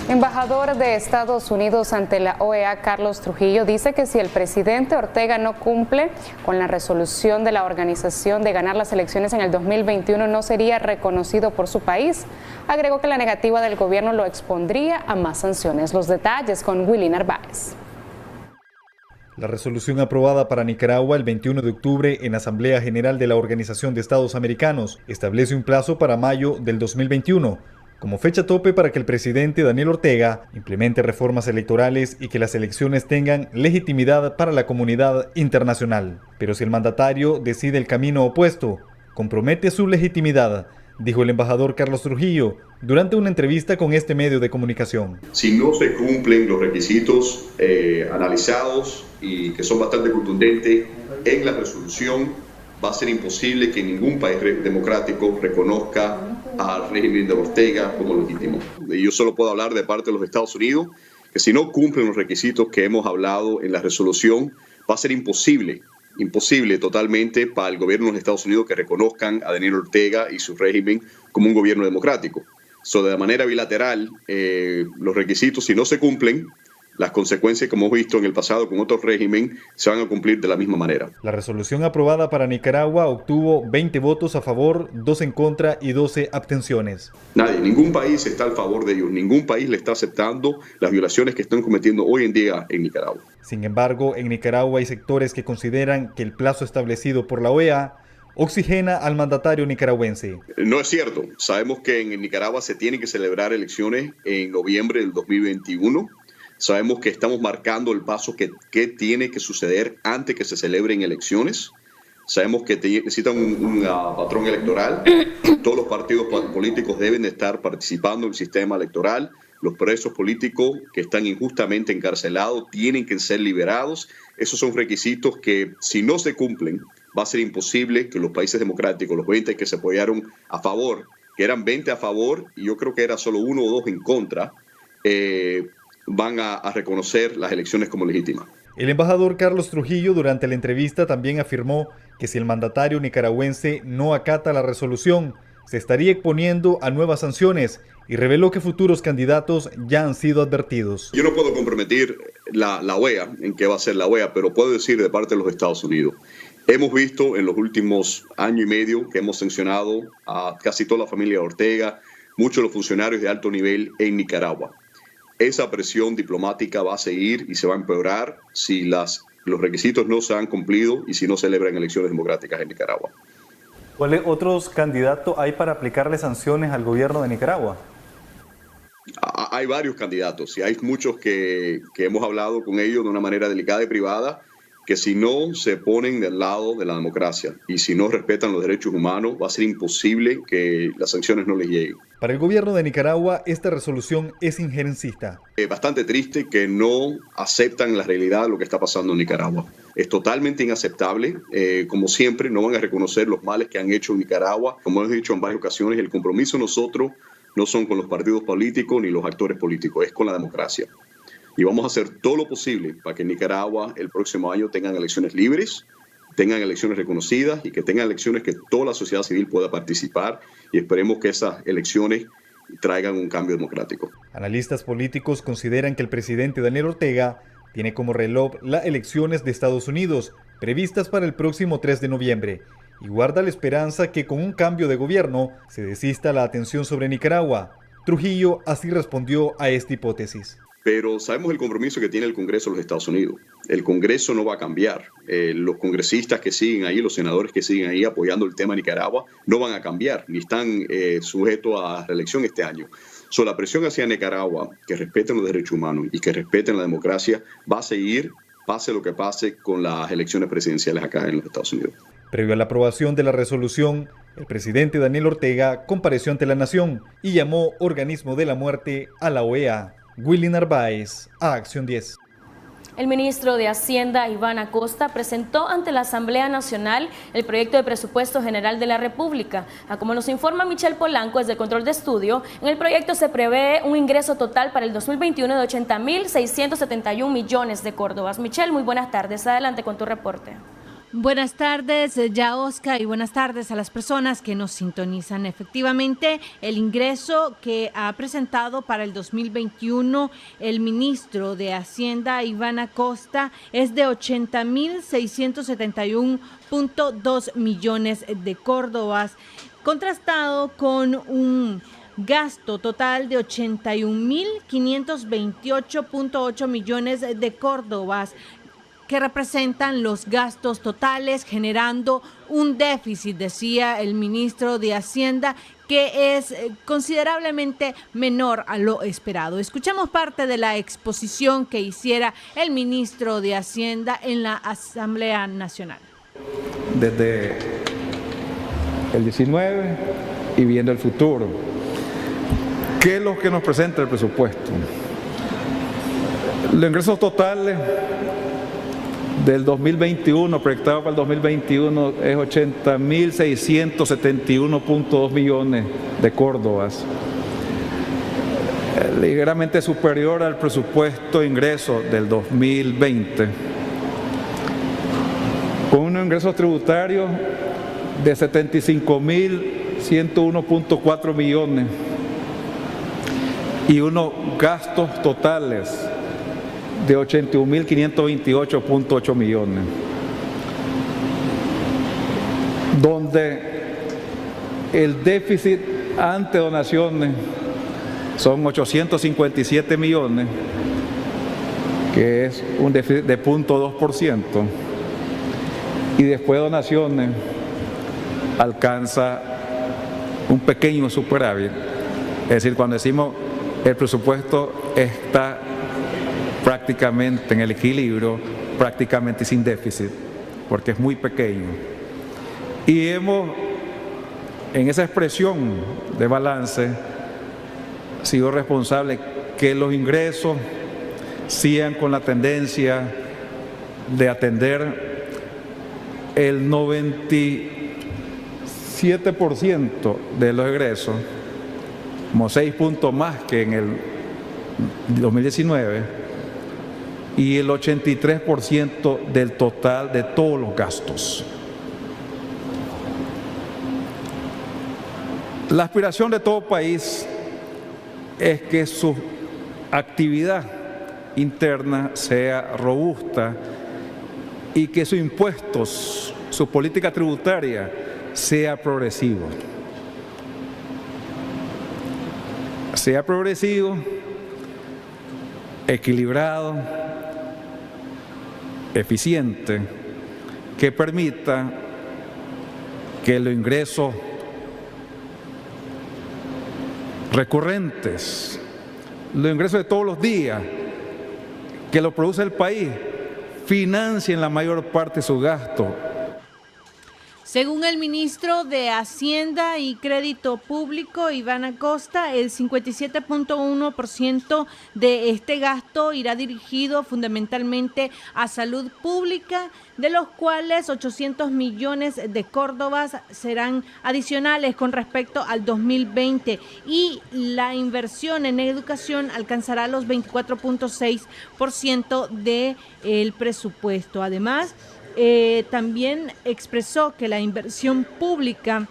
Embajador de Estados Unidos ante la OEA, Carlos Trujillo, dice que si el presidente Ortega no cumple con la resolución de la organización de ganar las elecciones en el 2021, no sería reconocido por su país. Agregó que la negativa del gobierno lo expondría a más sanciones. Los detalles con Willy Narváez. La resolución aprobada para Nicaragua el 21 de octubre en Asamblea General de la Organización de Estados Americanos establece un plazo para mayo del 2021 como fecha tope para que el presidente Daniel Ortega implemente reformas electorales y que las elecciones tengan legitimidad para la comunidad internacional. Pero si el mandatario decide el camino opuesto, compromete su legitimidad, dijo el embajador Carlos Trujillo durante una entrevista con este medio de comunicación. Si no se cumplen los requisitos analizados y que son bastante contundentes en la resolución, va a ser imposible que ningún país democrático reconozca al régimen de Ortega como legítimo. Y yo solo puedo hablar de parte de los Estados Unidos, que si no cumplen los requisitos que hemos hablado en la resolución, va a ser imposible totalmente para el gobierno de los Estados Unidos que reconozcan a Daniel Ortega y su régimen como un gobierno democrático. De manera bilateral, los requisitos, si no se cumplen, las consecuencias, como hemos visto en el pasado con otros regímenes, se van a cumplir de la misma manera. La resolución aprobada para Nicaragua obtuvo 20 votos a favor, 2 en contra y 12 abstenciones. Ningún país está a favor de ellos, ningún país le está aceptando las violaciones que están cometiendo hoy en día en Nicaragua. Sin embargo, en Nicaragua hay sectores que consideran que el plazo establecido por la OEA oxigena al mandatario nicaragüense. No es cierto. Sabemos que en Nicaragua se tienen que celebrar elecciones en noviembre del 2021. Sabemos que estamos marcando el paso que tiene que suceder antes que se celebren elecciones. Sabemos que necesitan un patrón electoral. Todos los partidos políticos deben estar participando en el sistema electoral. Los presos políticos que están injustamente encarcelados tienen que ser liberados. Esos son requisitos que, si no se cumplen, va a ser imposible que los países democráticos, los 20 que se apoyaron a favor, que eran 20 a favor y yo creo que era solo 1 o 2 en contra, van a reconocer las elecciones como legítimas. El embajador Carlos Trujillo durante la entrevista también afirmó que si el mandatario nicaragüense no acata la resolución, se estaría exponiendo a nuevas sanciones y reveló que futuros candidatos ya han sido advertidos. Yo no puedo comprometer la OEA en qué va a ser la OEA, pero puedo decir de parte de los Estados Unidos. Hemos visto en los últimos año y medio que hemos sancionado a casi toda la familia Ortega, muchos de los funcionarios de alto nivel en Nicaragua. Esa presión diplomática va a seguir y se va a empeorar si los requisitos no se han cumplido y si no celebran elecciones democráticas en Nicaragua. ¿Cuáles otros candidatos hay para aplicarle sanciones al gobierno de Nicaragua? Hay varios candidatos y hay muchos que hemos hablado con ellos de una manera delicada y privada, que si no se ponen del lado de la democracia y si no respetan los derechos humanos, va a ser imposible que las sanciones no les lleguen. Para el gobierno de Nicaragua, esta resolución es injerencista. Es bastante triste que no aceptan la realidad de lo que está pasando en Nicaragua. Es totalmente inaceptable. Como siempre, no van a reconocer los males que han hecho en Nicaragua. Como hemos dicho en varias ocasiones, el compromiso de nosotros no son con los partidos políticos ni los actores políticos, es con la democracia. Y vamos a hacer todo lo posible para que en Nicaragua el próximo año tengan elecciones libres, tengan elecciones reconocidas y que tengan elecciones que toda la sociedad civil pueda participar y esperemos que esas elecciones traigan un cambio democrático. Analistas políticos consideran que el presidente Daniel Ortega tiene como reloj las elecciones de Estados Unidos previstas para el próximo 3 de noviembre y guarda la esperanza que con un cambio de gobierno se desista la atención sobre Nicaragua. Trujillo así respondió a esta hipótesis. Pero sabemos el compromiso que tiene el Congreso de los Estados Unidos. El Congreso no va a cambiar. Los congresistas que siguen ahí, los senadores que siguen ahí apoyando el tema de Nicaragua, no van a cambiar, ni están sujetos a reelección este año. La presión hacia Nicaragua, que respeten los derechos humanos y que respeten la democracia, va a seguir, pase lo que pase con las elecciones presidenciales acá en los Estados Unidos. Previo a la aprobación de la resolución, el presidente Daniel Ortega compareció ante la nación y llamó organismo de la muerte a la OEA. Willy Narváez, a Acción 10. El ministro de Hacienda, Iván Acosta, presentó ante la Asamblea Nacional el proyecto de presupuesto general de la República. Como nos informa Michelle Polanco desde el Control de Estudio, en el proyecto se prevé un ingreso total para el 2021 de 80.671 millones de córdobas. Michelle, muy buenas tardes. Adelante con tu reporte. Buenas tardes, Yaosca, y buenas tardes a las personas que nos sintonizan. Efectivamente, el ingreso que ha presentado para el 2021 el ministro de Hacienda, Iván Acosta, es de 80.671.2 millones de córdobas, contrastado con un gasto total de 81.528.8 millones de córdobas, que representan los gastos totales, generando un déficit, decía el ministro de Hacienda, que es considerablemente menor a lo esperado. Escuchamos parte de la exposición que hiciera el ministro de Hacienda en la Asamblea Nacional. Desde el 19 y viendo el futuro, ¿qué es lo que nos presenta el presupuesto? Los ingresos totales del 2021, proyectado para el 2021, es 80.671.2 millones de córdobas, ligeramente superior al presupuesto de ingresos del 2020, con unos ingresos tributarios de 75.101.4 millones y unos gastos totales de 81.528.8 millones, donde el déficit ante donaciones son 857 millones, que es un déficit de 0.2%, y después de donaciones alcanza un pequeño superávit. Es decir, cuando decimos el presupuesto está prácticamente en el equilibrio, prácticamente sin déficit, porque es muy pequeño. Y hemos, en esa expresión de balance, sido responsables que los ingresos sigan con la tendencia de atender el 97% de los egresos, como 6 puntos más que en el 2019, y el 83% del total de todos los gastos. La aspiración de todo país es que su actividad interna sea robusta y que sus impuestos, su política tributaria sea progresivo. Sea progresivo, equilibrado, eficiente, que permita que los ingresos recurrentes, los ingresos de todos los días que lo produce el país, financien la mayor parte de su gasto. Según el ministro de Hacienda y Crédito Público, Iván Acosta, el 57.1% de este gasto irá dirigido fundamentalmente a salud pública, de los cuales 800 millones de córdobas serán adicionales con respecto al 2020, y la inversión en educación alcanzará los 24.6% del presupuesto. Además, también expresó que la inversión pública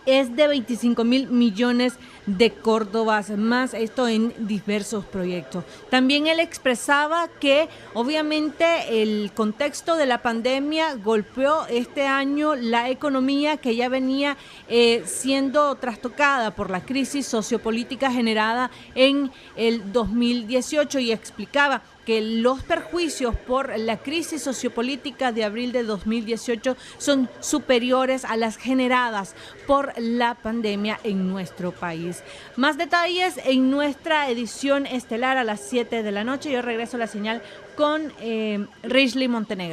es de 25.000 millones de córdobas más, esto en diversos proyectos. También él expresaba que obviamente el contexto de la pandemia golpeó este año la economía, que ya venía siendo trastocada por la crisis sociopolítica generada en el 2018, y explicaba que los perjuicios por la crisis sociopolítica de abril de 2018 son superiores a las generadas por la pandemia en nuestro país. Más detalles en nuestra edición estelar a las 7 de la noche. Yo regreso a la señal con Rishley Montenegro.